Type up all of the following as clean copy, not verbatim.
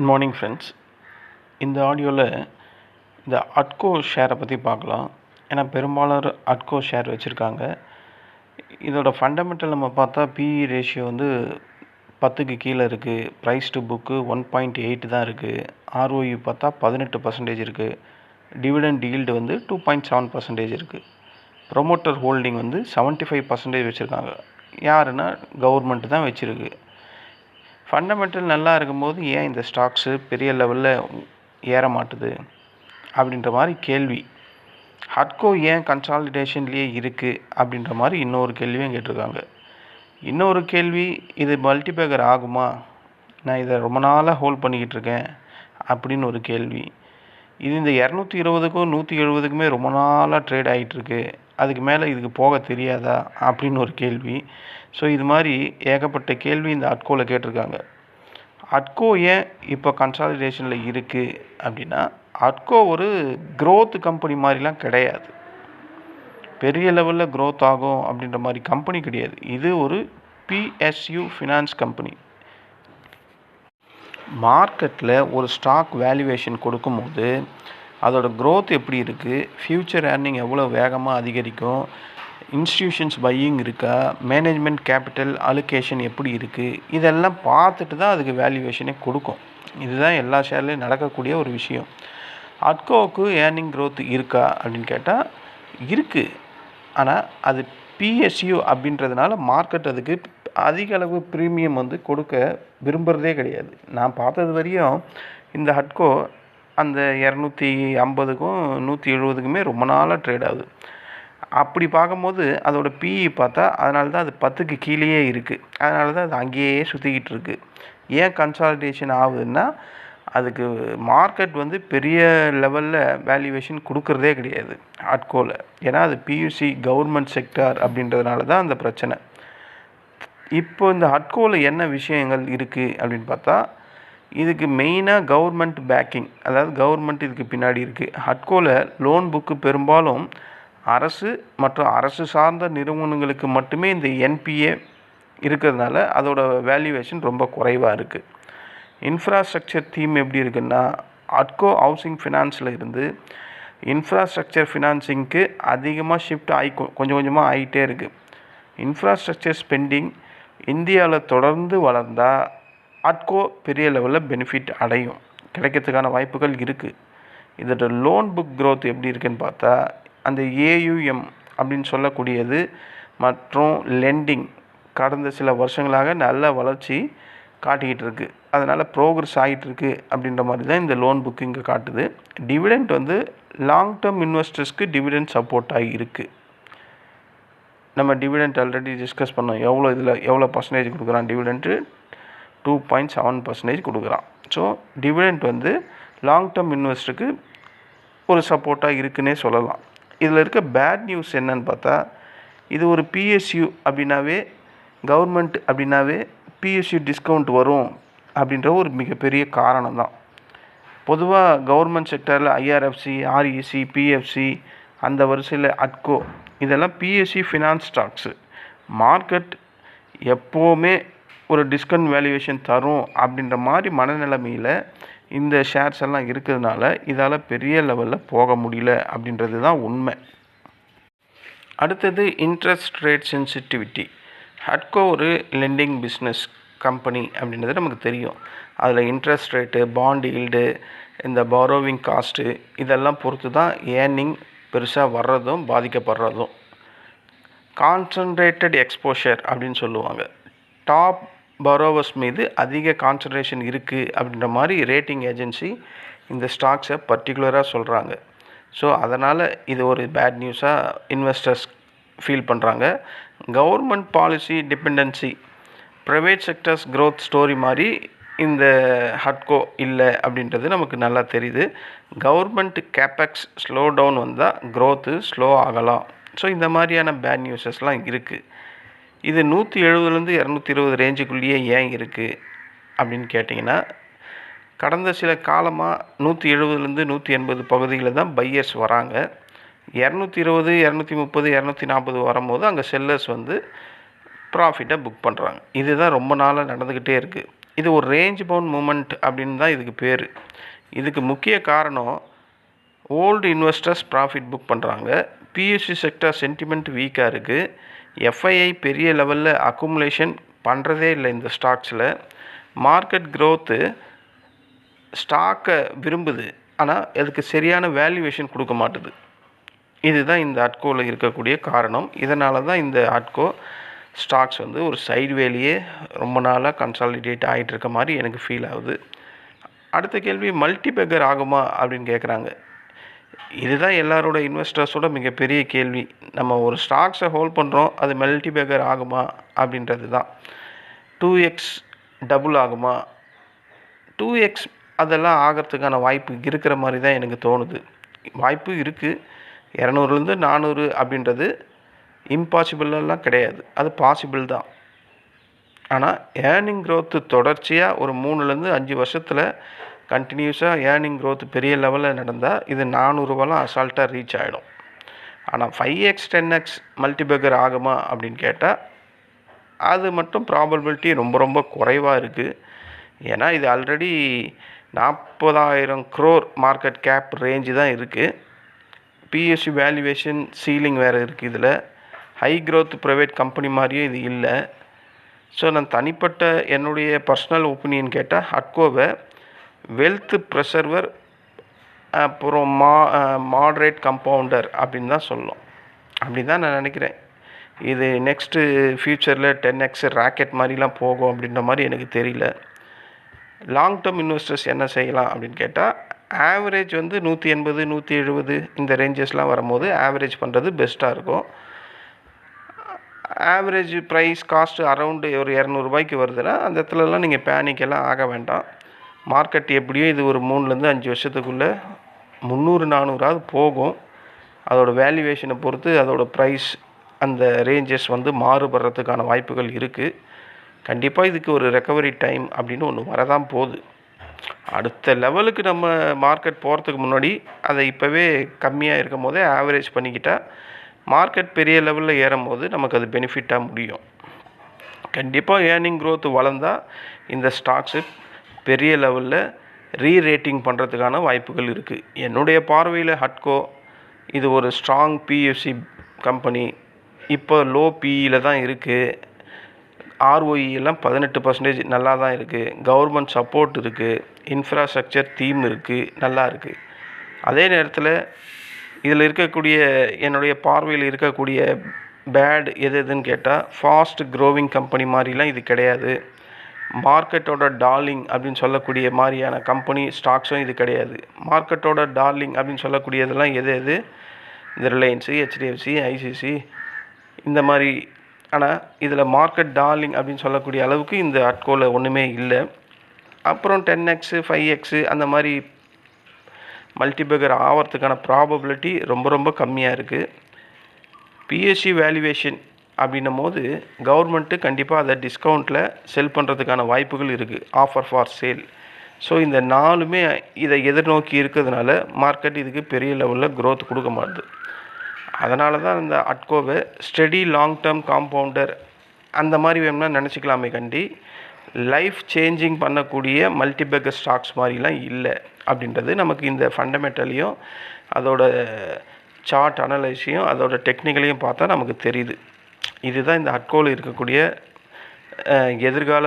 Good morning friends. இந்த ஆடியோவில் இந்த அட்கோ ஷேரை பற்றி பார்க்கலாம். ஏன்னா பெரும்பாலான அட்கோ ஷேர் வச்சுருக்காங்க. இதோட ஃபண்டமெண்டல் நம்ம பார்த்தா பிஇ ரேஷியோ வந்து 10க்கு கீழே இருக்குது. ப்ரைஸ் டு புக்கு 1.8 தான் இருக்குது. ஆர்ஓஇ பார்த்தா 18% இருக்குது. டிவிடெண்ட் ஈல்டு வந்து 2.7% இருக்குது. ப்ரொமோட்டர் ஹோல்டிங் வந்து 75% வச்சுருக்காங்க. யாருன்னா கவர்மெண்ட் தான் வச்சுருக்கு. ஃபண்டமெண்டல் நல்லா இருக்கும்போது ஏன் இந்த ஸ்டாக்ஸு பெரிய லெவலில் ஏற மாட்டுது அப்படின்ற மாதிரி கேள்வி. ஹட்கோ ஏன் கன்சாலிடேஷன்லேயே இருக்குது அப்படின்ற மாதிரி இன்னொரு கேள்வியும் கேட்டிருக்காங்க. இன்னொரு கேள்வி, இது மல்டிபேக்கர் ஆகுமா, நான் இதை ரொம்ப நாளாக ஹோல்ட் பண்ணிக்கிட்டு இருக்கேன் அப்படின்னு ஒரு கேள்வி. இது இந்த 220க்கும் 170க்குமே ரொம்ப நாளாக ட்ரேட் ஆகிட்டுருக்கு, அதுக்கு மேலே இதுக்கு போக தெரியாதா அப்படின்னு ஒரு கேள்வி. ஸோ இது மாதிரி ஏகப்பட்ட கேள்வி இந்த அட்கோவில் கேட்டிருக்காங்க. அட்கோ ஏன் இப்போ கன்சாலிடேஷனில் இருக்குது அப்படின்னா, அட்கோ ஒரு க்ரோத் கம்பெனி மாதிரிலாம் கிடையாது. பெரிய லெவலில் க்ரோத் ஆகும் அப்படின்ற மாதிரி கம்பெனி கிடையாது. இது ஒரு பிஎஸ்யூ ஃபினான்ஸ் கம்பெனி. மார்க்கெட்டில் ஒரு ஸ்டாக் வேல்யூவேஷன் கொடுக்கும்போது அதோட க்ரோத் எப்படி இருக்குது, ஃப்யூச்சர் ஏர்னிங் எவ்வளோ வேகமாக அதிகரிக்கும், இன்ஸ்டிடியூஷன்ஸ் பையிங் இருக்கா, மேனேஜ்மெண்ட் கேபிட்டல் அலோகேஷன் எப்படி இருக்குது, இதெல்லாம் பார்த்துட்டு தான் அதுக்கு வேல்யூவேஷனே கொடுக்கும். இதுதான் எல்லா ஷேர்லேயும் நடக்கக்கூடிய ஒரு விஷயம். அட்கோவுக்கு ஏர்னிங் க்ரோத் இருக்கா அப்படின்னு கேட்டால் இருக்குது. ஆனால் அது பிஎஸ்யூ அப்படின்றதுனால மார்க்கெட் அதுக்கு அதிக அளவு ப்ரீமியம் வந்து கொடுக்க விரும்புகிறதே கிடையாது. நான் பார்த்தது வரையும் இந்த அட்கோ அந்த 250க்கும் 170க்குமே ரொம்ப நாளாக ட்ரேட் ஆகுது. அப்படி பார்க்கும்போது அதோட பிஇ பார்த்தா அதனால தான் அது 10க்கு கீழேயே இருக்குது. அதனால தான் அது அங்கேயே சுற்றிக்கிட்டு இருக்குது. ஏன் கன்சாலிடேஷன் ஆகுதுன்னா, அதுக்கு மார்க்கெட் வந்து பெரிய லெவலில் வேல்யூவேஷன் கொடுக்குறதே கிடையாது அட்கோவில். ஏன்னா அது பியூசி கவர்மெண்ட் செக்டார் அப்படின்றதுனால தான் அந்த பிரச்சனை. இப்போ இந்த அட்கோவில் என்ன விஷயங்கள் இருக்குது அப்படின்னு பார்த்தா, இதுக்கு மெயினாக கவர்மெண்ட் பேக்கிங், அதாவது கவர்மெண்ட் இதுக்கு பின்னாடி இருக்குது. அட்கோவில் லோன் புக்கு பெரும்பாலும் அரசு மற்றும் அரசு சார்ந்த நிறுவனங்களுக்கு மட்டுமே இந்த என்பிஏ இருக்கிறதுனால அதோட வேல்யூவேஷன் ரொம்ப குறைவாக இருக்குது. இன்ஃப்ராஸ்ட்ரக்சர் தீம் எப்படி இருக்குன்னா, அட்கோ ஹவுசிங் ஃபினான்ஸில் இருந்து இன்ஃப்ராஸ்ட்ரக்சர் ஃபினான்சிங்க்கு அதிகமாக ஷிஃப்ட் ஆகி கொஞ்சம் கொஞ்சமாக ஆகிட்டே இருக்குது. இன்ஃப்ராஸ்ட்ரக்சர் ஸ்பெண்டிங் இந்தியாவில் தொடர்ந்து வளர்ந்தால் அட்கோ பெரிய லெவலில் பெனிஃபிட் அடையும், கிடைக்கிறதுக்கான வாய்ப்புகள் இருக்குது. இதோட லோன் புக் க்ரோத் எப்படி இருக்குன்னு பார்த்தா, அந்த ஏயுஎம் அப்படின்னு சொல்லக்கூடியது மற்றும் லெண்டிங் கடந்த சில வருஷங்களாக நல்ல வளர்ச்சி காட்டிக்கிட்டு இருக்குது. அதனால் ப்ரோக்ரஸ் ஆகிட்டுருக்கு அப்படின்ற மாதிரி தான் இந்த லோன் புக்கு இங்கே காட்டுது. டிவிடெண்ட் வந்து லாங் டேர்ம் இன்வெஸ்டர்ஸ்க்கு டிவிடெண்ட் சப்போர்ட்டாகி இருக்குது. நம்ம டிவிடெண்ட் ஆல்ரெடி டிஸ்கஸ் பண்ணோம். எவ்வளோ பர்சன்டேஜ் கொடுக்குறான் டிவிடெண்ட்டு, 2.7% கொடுக்குறான். ஸோ டிவிடெண்ட் வந்து லாங் டேர்ம் இன்வெஸ்டருக்கு ஒரு சப்போர்ட்டாக இருக்குன்னே சொல்லலாம். இதில் இருக்க பேட் நியூஸ் என்னன்னு பார்த்தா, இது ஒரு பிஎஸ்யூ அப்படின்னாவே, கவர்மெண்ட் அப்படின்னாவே பிஎஸ்யூ டிஸ்கவுண்ட் வரும் அப்படின்ற ஒரு மிகப்பெரிய காரணம் தான். பொதுவாக கவர்மெண்ட் செக்டரில் ஐஆர்எஃப்சி, ஆர்இசி, பிஎஃப்சி, அந்த வரிசையில் அட்கோ, இதெல்லாம் பிஎஸ்சி ஃபினான்ஸ் ஸ்டாக்ஸு. மார்க்கெட் எப்போவுமே ஒரு டிஸ்கவுண்ட் வேல்யூவேஷன் தரும் அப்படின்ற மாதிரி மனநிலைமையில் இந்த ஷேர்ஸ் எல்லாம் இருக்கிறதுனால இதால் பெரிய லெவலில் போக முடியல அப்படின்றது தான் உண்மை. அடுத்தது இன்ட்ரெஸ்ட் ரேட் சென்சிட்டிவிட்டி. அட்கோ ஒரு லெண்டிங் பிஸ்னஸ் கம்பெனி அப்படின்றது நமக்கு தெரியும். அதில் இன்ட்ரெஸ்ட் ரேட்டு, பாண்ட் ஈல்டு, இந்த பாரோவிங் காஸ்ட்டு இதெல்லாம் பொறுத்து தான் ஏர்னிங் பெருசாக வர்றதும் பாதிக்கப்படுறதும். கான்சன்ட்ரேட்டட் எக்ஸ்போஷர் அப்படின்னு சொல்லுவாங்க. டாப் பரோவர்ஸ் மீது அதிக கான்சன்ட்ரேஷன் இருக்குது அப்படின்ற மாதிரி ரேட்டிங் ஏஜென்சி இந்த ஸ்டாக்ஸை பர்டிகுலராக சொல்கிறாங்க. ஸோ அதனால் இது ஒரு பேட் நியூஸாக இன்வெஸ்டர்ஸ் ஃபீல் பண்ணுறாங்க. Government policy dependency, private sectors growth story மாதிரி இந்த ஹட்கோ இல்லை அப்படின்றது நமக்கு நல்லா தெரியுது. கவர்மெண்ட் கேபெக்ஸ் ஸ்லோ டவுன் வந்தால் க்ரோத்து ஸ்லோ ஆகலாம். ஸோ இந்த மாதிரியான பேட் நியூஸஸ்லாம் இருக்குது. இது 170லேருந்து 220 ரேஞ்சுக்குள்ளேயே ஏன் இருக்குது அப்படின்னு கேட்டிங்கன்னா, கடந்த சில காலமாக 170லேருந்து 180 பகுதியில் தான் பையர்ஸ் வராங்க. 220, 230, 240 வரும்போது அங்கே செல்லர்ஸ் வந்து ப்ராஃபிட்டை புக் பண்ணுறாங்க. இதுதான் ரொம்ப நாளாக நடந்துக்கிட்டே இருக்குது. இது ஒரு ரேஞ்ச் பவுண்ட் மூமெண்ட் அப்படின்னு தான் இதுக்கு பேர். இதுக்கு முக்கிய காரணம் ஓல்டு இன்வெஸ்டர்ஸ் ப்ராஃபிட் புக் பண்ணுறாங்க, பிஎஸ்சி செக்டர் சென்டிமெண்ட் வீக்காக இருக்குது, எஃப்ஐஐ பெரிய லெவலில் அக்குமுலேஷன் பண்ணுறதே இல்லை இந்த ஸ்டாக்ஸில், மார்க்கெட் க்ரோத்து ஸ்டாக்கை விரும்புது ஆனால் அதுக்கு சரியான வேல்யூவேஷன் கொடுக்க மாட்டுது. இதுதான் இந்த அட்கோவில் இருக்கக்கூடிய காரணம். இதனால தான் இந்த அட்கோ ஸ்டாக்ஸ் வந்து ஒரு சைட்வேலையே ரொம்ப நாளாக கன்சாலிடேட் ஆகிட்டு இருக்க மாதிரி எனக்கு ஃபீல் ஆகுது. அடுத்த கேள்வி, மல்டிபேக்கர் ஆகுமா அப்படின்னு கேட்குறாங்க. இதுதான் எல்லாரோட இன்வெஸ்டர்ஸோட மிகப்பெரிய கேள்வி. நம்ம ஒரு ஸ்டாக்ஸை ஹோல்ட் பண்ணுறோம், அது மல்டிபேக்கர் ஆகுமா அப்படின்றது தான். 2x டபுள் ஆகுமா? 2x அதெல்லாம் ஆகிறதுக்கான வாய்ப்பு இருக்கிற மாதிரி தான் எனக்கு தோணுது. வாய்ப்பு இருக்குது. 200லேருந்து 400 அப்படின்றது இம்பாசிபிளெல்லாம் கிடையாது, அது பாசிபிள் தான். ஆனால் ஏர்னிங் க்ரோத்து தொடர்ச்சியாக ஒரு 3லேருந்து 5 வருஷத்தில் கண்டினியூஸாக ஏர்னிங் க்ரோத் பெரிய லெவலில் நடந்தால் இது 400 அசால்ட்டாக ரீச் ஆகிடும். ஆனால் 5x 10x மல்டிபேக்கர் ஆகுமா அப்படின்னு கேட்டால் அது மட்டும் ப்ராபபிலிட்டி ரொம்ப ரொம்ப குறைவாக இருக்குது. ஏன்னா இது already 40,000 crore market cap range தான் இருக்குது. பிஎஸ்சி வேல்யூவேஷன் சீலிங் வேறு இருக்குது. இதில் ஹை க்ரோத் ப்ரைவேட் கம்பெனி மாதிரியும் இது இல்லை. ஸோ நான் தனிப்பட்ட என்னுடைய பர்சனல் ஒப்பீனியன் கேட்டால் அட்கோவை வெல்த் ப்ரெசர்வர் அப்புறம் மாட்ரேட் கம்பவுண்டர் அப்படின்னு தான் சொல்லணும். அப்படி தான் நான் நினைக்கிறேன். இது நெக்ஸ்ட்டு ஃப்யூச்சரில் 10x ராக்கெட் மாதிரிலாம் போகும் அப்படின்ற மாதிரி எனக்கு தெரியல. லாங் டேர்ம் இன்வெஸ்டர்ஸ் என்ன செய்யலாம் அப்படின்னு கேட்டால், ஆவரேஜ் வந்து 180 170 இந்த ரேஞ்சஸ்லாம் வரும்போது ஆவரேஜ் பண்ணுறது பெஸ்ட்டாக இருக்கும். ஆவரேஜ் ப்ரைஸ் காஸ்ட்டு அரௌண்டு ஒரு 200 ரூபாய்க்கு வருதுன்னா அந்த இடத்துலலாம் நீங்கள் பேனிக்கெல்லாம் ஆக வேண்டாம். மார்க்கெட் எப்படியும் இது ஒரு 3லேருந்து 5 வருஷத்துக்குள்ளே 300-400 போகும். அதோடய வேல்யூவேஷனை பொறுத்து அதோட ப்ரைஸ் அந்த ரேஞ்சஸ் வந்து மாறுபடுறதுக்கான வாய்ப்புகள் இருக்குது. கண்டிப்பாக இதுக்கு ஒரு ரெக்கவரி டைம் அப்படின்னு ஒன்று வரதான் போகுது. அடுத்த லெவலுக்கு நம்ம மார்க்கெட் போகிறதுக்கு முன்னாடி அதை இப்போவே கம்மியாக இருக்கும் போதே ஆவரேஜ் பண்ணிக்கிட்டால் மார்க்கெட் பெரிய லெவலில் ஏறும் போது நமக்கு அது பெனிஃபிட்டாக முடியும். கண்டிப்பாக ஏர்னிங் க்ரோத் வளர்ந்தால் இந்த ஸ்டாக்ஸு பெரிய லெவலில் ரேட்டிங் பண்ணுறதுக்கான வாய்ப்புகள் இருக்குது. என்னுடைய பார்வையில் அட்கோ இது ஒரு ஸ்ட்ராங் பிஎஸ்சி கம்பெனி. இப்போ லோ பிஇயில் தான் இருக்குது. ROE எல்லாம் 18% நல்லா தான் இருக்குது. கவர்மெண்ட் சப்போர்ட் இருக்குது. இன்ஃப்ராஸ்ட்ரக்சர் தீம் இருக்குது, நல்லா இருக்குது. அதே நேரத்தில் இதில் இருக்கக்கூடிய என்னுடைய பார்வையில் இருக்கக்கூடிய பேட் எதுன்னு கேட்டால், ஃபாஸ்ட் க்ரோவிங் கம்பெனி மாதிரிலாம் இது கிடையாது. மார்க்கெட்டோட டார்லிங் அப்படின்னு சொல்லக்கூடிய மாதிரியான கம்பெனி ஸ்டாக்ஸும் இது கிடையாது. மார்க்கெட்டோட டார்லிங் அப்படின்னு சொல்லக்கூடியதெல்லாம் எது இந்த ரிலையன்ஸு, HDFC, ICC இந்த மாதிரி. ஆனால் இதில் மார்க்கெட் டார்லிங் அப்படின்னு சொல்லக்கூடிய அளவுக்கு இந்த அட்கோவில் ஒன்றுமே இல்லை. அப்புறம் 10x 5x அந்த மாதிரி மல்டிபேக்கர் ஆகிறதுக்கான ப்ராபபிலிட்டி ரொம்ப ரொம்ப கம்மியாக இருக்குது. பிஎஸ்சி வேல்யூவேஷன் அப்படின்னும் போது கவர்மெண்ட்டு கண்டிப்பாக அதை டிஸ்கவுண்ட்டில் செல் பண்ணுறதுக்கான வாய்ப்புகள் இருக்குது, ஆஃபர் ஃபார் சேல். ஸோ இந்த 4மே இதை எதிர்நோக்கி இருக்கிறதுனால மார்க்கெட் இதுக்கு பெரிய லெவலில் க்ரோத் கொடுக்க மாட்டுது. அதனால தான் இந்த அட்கோவை ஸ்டெடி லாங் டேர்ம் காம்பவுண்டர் அந்த மாதிரி வேணும்னா நினச்சிக்கலாமே கண்டி, லைஃப் சேஞ்சிங் பண்ணக்கூடிய மல்டிபேக்கர் ஸ்டாக்ஸ் மாதிரிலாம் இல்லை அப்படின்றது நமக்கு இந்த ஃபண்டமெண்டலையும் அதோட சார்ட் அனலைஸையும் அதோட டெக்னிக்கலையும் பார்த்தா நமக்கு தெரியுது. இதுதான் இந்த அட்கோவில் இருக்கக்கூடிய எதிர்கால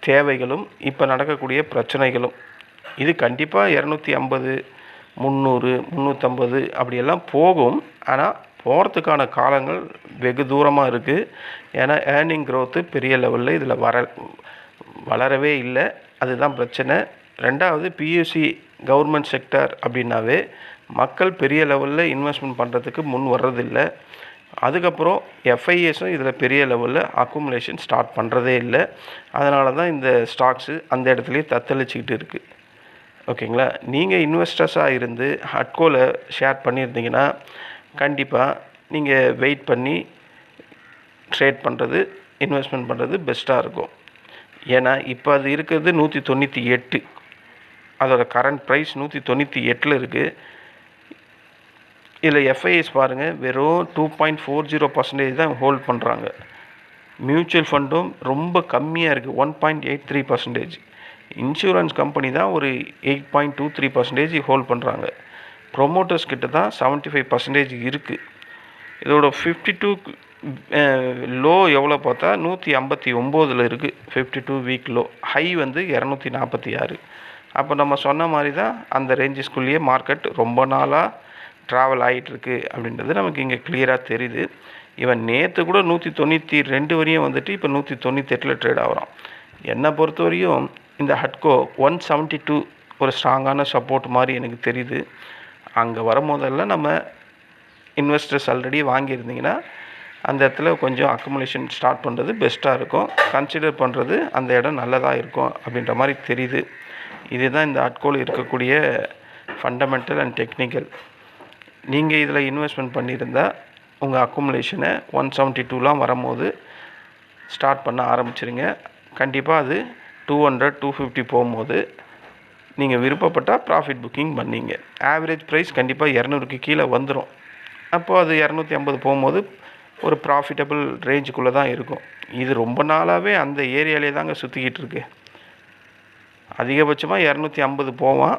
தேவைகளும் இப்போ நடக்கக்கூடிய பிரச்சனைகளும். இது கண்டிப்பாக 250 300 350 அப்படியெல்லாம் போகும். ஆனால் போகிறதுக்கான காலங்கள் வெகு தூரமாக இருக்குது. ஏன்னா ஏர்னிங் க்ரோத்து பெரிய லெவலில் இதில் வளரவே இல்லை. அதுதான் பிரச்சனை. ரெண்டாவது, பிஎஸ்சி கவர்மெண்ட் செக்டர் அப்படின்னாவே மக்கள் பெரிய லெவலில் இன்வெஸ்ட்மெண்ட் பண்ணுறதுக்கு முன் வர்றதில்லை. அதுக்கப்புறம் எஃப்ஐஎஸும் இதில் பெரிய லெவலில் அக்குமுலேஷன் ஸ்டார்ட் பண்ணுறதே இல்லை. அதனால தான் இந்த ஸ்டாக்ஸு அந்த இடத்துலையே தத்தளிச்சிக்கிட்டு இருக்குது. ஓகேங்களா? நீங்கள் இன்வெஸ்டர்ஸாக இருந்து அட்கோவில் ஷேர் பண்ணியிருந்தீங்கன்னா கண்டிப்பாக நீங்கள் வெயிட் பண்ணி ட்ரேட் பண்ணுறது, இன்வெஸ்ட்மெண்ட் பண்ணுறது பெஸ்ட்டாக இருக்கும். ஏன்னா இப்போ அது இருக்கிறது 198, அதோட கரண்ட் ப்ரைஸ் 198 இருக்குது. இதில் எஃப்ஐஎஸ் பாருங்கள், வெறும் 2.40% தான் ஹோல்ட் பண்ணுறாங்க. மியூச்சுவல் ஃபண்டும் ரொம்ப கம்மியாக இருக்குது, 1.83%. இன்சூரன்ஸ் கம்பெனி தான் ஒரு 8.23% ஹோல்ட் பண்ணுறாங்க. ப்ரொமோட்டர்ஸ் கிட்ட தான் 75% இருக்குது. இதோட 52 லோ எவ்வளோ பார்த்தா 159 இருக்குது. 52 வீக் லோ. ஹை வந்து 246. அப்போ நம்ம சொன்ன மாதிரி தான் அந்த ரேஞ்சஸ்குள்ளேயே மார்க்கெட் ரொம்ப நாளாக ட்ராவல் ஆகிட்டுருக்கு அப்படின்றது நமக்கு இங்கே கிளியராக தெரியுது. இவன் நேற்று கூட 192 வரையும் வந்துட்டு இப்போ 198 ட்ரேட் ஆகிறான். என்னை பொறுத்த வரையும் இந்த ஹட்கோ 172 ஒரு ஸ்ட்ராங்கான சப்போர்ட் மாதிரி எனக்கு தெரியுது. அங்கே வரும்போதெல்லாம் நம்ம இன்வெஸ்டர்ஸ் ஆல்ரெடி வாங்கியிருந்தீங்கன்னா அந்த இடத்துல கொஞ்சம் அக்குமுலேஷன் ஸ்டார்ட் பண்ணுறது பெஸ்ட்டாக இருக்கும். கன்சிடர் பண்ணுறது அந்த இடம் நல்லதாக இருக்கும் அப்படின்ற மாதிரி தெரியுது. இதுதான் இந்த ஹட்கோவில் இருக்கக்கூடிய ஃபண்டமெண்டல் அண்ட் டெக்னிக்கல். நீங்கள் இதில் இன்வெஸ்ட்மெண்ட் பண்ணியிருந்தால் உங்கள் அக்குமுலேஷனை 172லாம் வரும்போது ஸ்டார்ட் பண்ண ஆரம்பிச்சிருங்க. கண்டிப்பாக அது 200 250 போகும்போது நீங்கள் விருப்பப்பட்டால் ப்ராஃபிட் புக்கிங் பண்ணிங்க. ஆவரேஜ் ப்ரைஸ் கண்டிப்பாக 200க்கு கீழே வந்துடும். அப்போது அது 250 போகும்போது ஒரு ப்ராஃபிட்டபிள் ரேஞ்சுக்குள்ளே தான் இருக்கும். இது ரொம்ப நாளாகவே அந்த ஏரியாலே தாங்க சுற்றிக்கிட்டு இருக்கு. அதிகபட்சமாக 250 போவான்,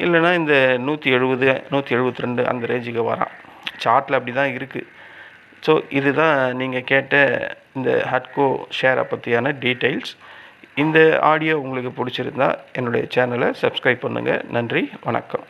இல்லைனா இந்த 170 172 அந்த ரேஞ்சுக்கு வரான். சார்ட்டில் அப்படி தான் இருக்குது. ஸோ இதுதான் நீங்கள் கேட்ட இந்த ஹட்கோ ஷேரை பற்றியான டீட்டெயில்ஸ். இந்த ஆடியோ உங்களுக்கு பிடிச்சிருந்தா என்னுடைய சேனலை சப்ஸ்கிரைப் பண்ணுங்கள். நன்றி, வணக்கம்.